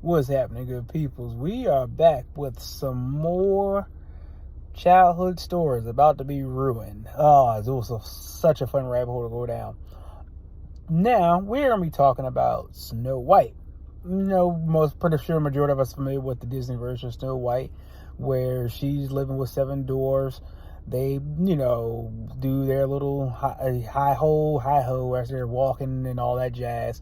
What's happening, good peoples? We are back with some more childhood stories about to be ruined. Oh, it was such a fun rabbit hole to go down. Now, we're going to be talking about Snow White. Pretty sure majority of us are familiar with the Disney version of Snow White, where she's living with 7 dwarfs. They, do their little hi-ho as they're walking and all that jazz.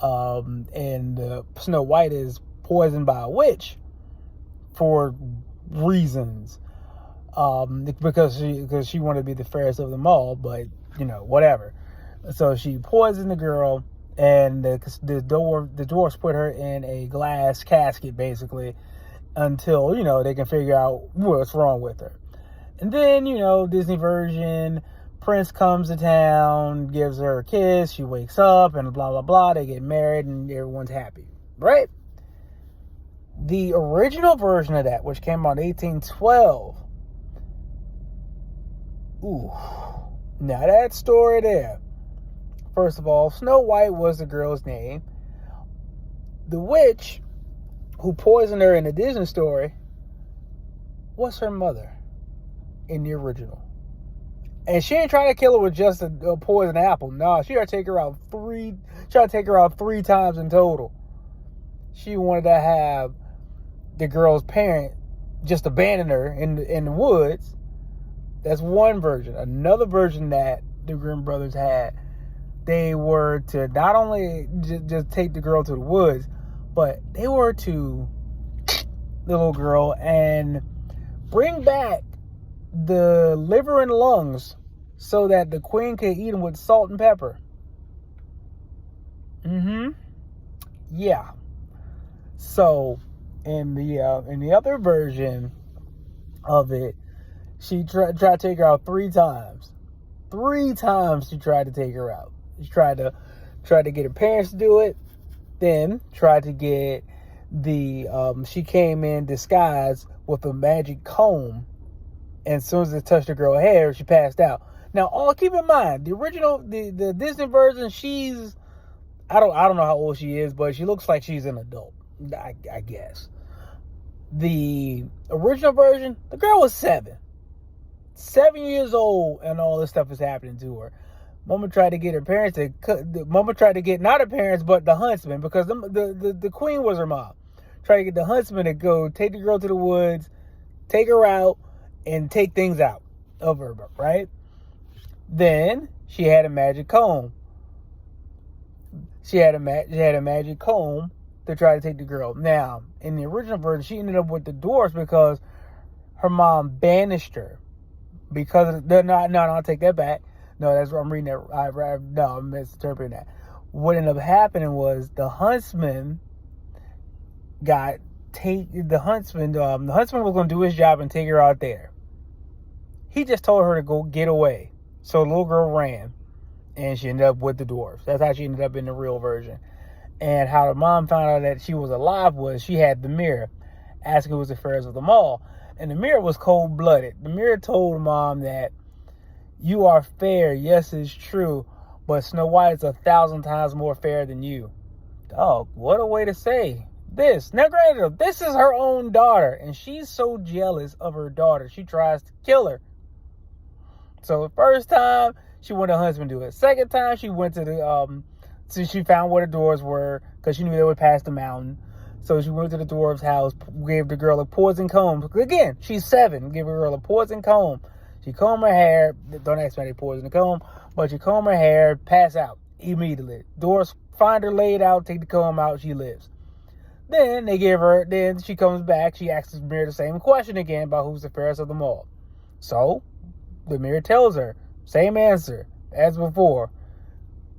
And Snow White is poisoned by a witch for reasons. Because she wanted to be the fairest of them all, but whatever. So she poisoned the girl, and the dwarfs put her in a glass casket basically until they can figure out what's wrong with her. And then Disney version, Prince comes to town, gives her a kiss, she wakes up, and blah, blah, blah. They get married, and everyone's happy, right? The original version of that, which came out in 1812, now that story there. First of all, Snow White was the girl's name. The witch who poisoned her in the Disney story was her mother in the original. And she ain't trying to kill her with just a poison apple. No, she tried to take her out 3 times in total. She wanted to have the girl's parent just abandon her in the woods. That's one version. Another version that the Grimm brothers had, they were to not only just take the girl to the woods, but they were to the little girl and bring back the liver and lungs so that the queen could eat them with salt and pepper. Yeah. So in the other version of it, she tried to take her out 3 times. 3 times she tried to take her out. She tried to get her parents to do it. Then tried to get she came in disguise with a magic comb. And as soon as it touched the girl's hair, she passed out. Now, keep in mind, the original, the Disney version, she's, I don't know how old she is, but she looks like she's an adult, I guess. The original version, the girl was 7 years old, and all this stuff is happening to her. Mama tried to get her parents not her parents, but the huntsman, because the queen was her mom. Tried to get the huntsman to go take the girl to the woods, take her out, and take things out of her, right? Then she had a magic comb. She had a magic comb to try to take the girl. Now, in the original version, she ended up with the dwarfs because her mom banished her. I'll take that back. No, that's what I'm reading that. I'm misinterpreting that. What ended up happening was the huntsman the huntsman was going to do his job and take her out there. He just told her to go get away. So the little girl ran, and she ended up with the dwarfs. That's how she ended up in the real version. And how the mom found out that she was alive was she had the mirror, asking who was the fairest of them all. And the mirror was cold-blooded. The mirror told mom that you are fair, yes, it's true, but Snow White is 1,000 times more fair than you. Dog, what a way to say this. Now, granted, this is her own daughter, and she's so jealous of her daughter, she tries to kill her. So the first time, she wanted her husband to do it. Second time, she went to she found where the dwarves were, because she knew they would pass the mountain. So she went to the dwarves' house, gave the girl a poison comb. Again, she's 7, gave the girl a poison comb. She combed her hair. Don't ask me how they poison the comb, but she combed her hair, pass out immediately. Dwarves find her laid out, take the comb out, she lives. Then she comes back, she asks the mirror the same question again about who's the fairest of them all. So the mirror tells her, same answer as before.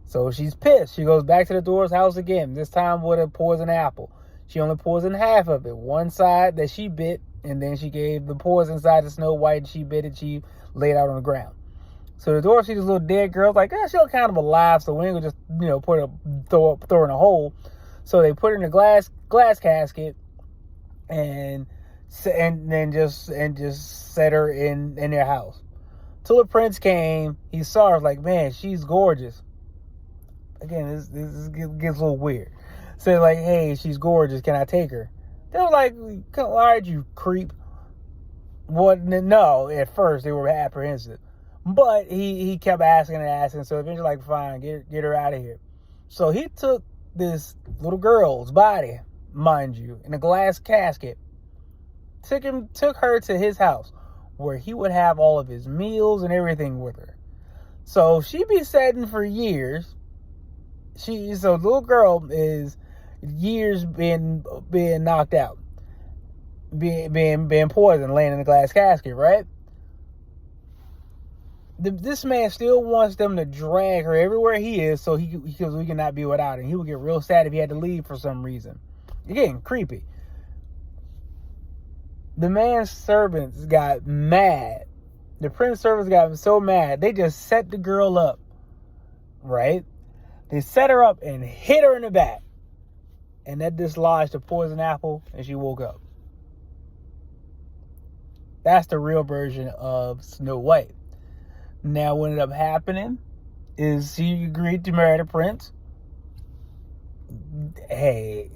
So she's pissed. She goes back to the dwarf's house again, this time with a poison apple. She only poisoned half of it. One side that she bit, and then she gave the poison side to Snow White, and she bit it, she laid out on the ground. So the dwarf sees this little dead girl, like, she look kind of alive, so we ain't gonna just, throw her in a hole. So they put her in a glass casket, and just set her in their house. Till the prince came, he saw her, like, man, she's gorgeous. Again, this gets a little weird. Said like, hey, she's gorgeous. Can I take her? They were like, all right, you creep. What? No, at first they were apprehensive. But he kept asking and asking. So eventually, like, fine, get her out of here. So he took this little girl's body, mind you, in a glass casket. Took her to his house, where he would have all of his meals and everything with her. So she be sitting for years. So the little girl is years being knocked out, being poisoned, laying in a glass casket, right? This man still wants them to drag her everywhere he is, so because we cannot be without her. He would get real sad if he had to leave for some reason. Again, creepy. The man's servants got mad. The prince's servants got so mad, they just set the girl up, right? They set her up and hit her in the back. And that dislodged the poison apple, and she woke up. That's the real version of Snow White. Now, what ended up happening is she agreed to marry the prince. Hey,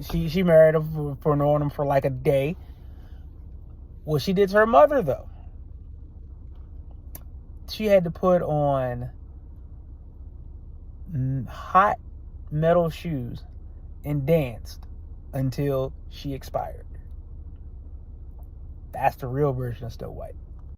she married him for knowing him for like a day. What she did to her mother, though, she had to put on hot metal shoes and danced until she expired. That's the real version of Snow White.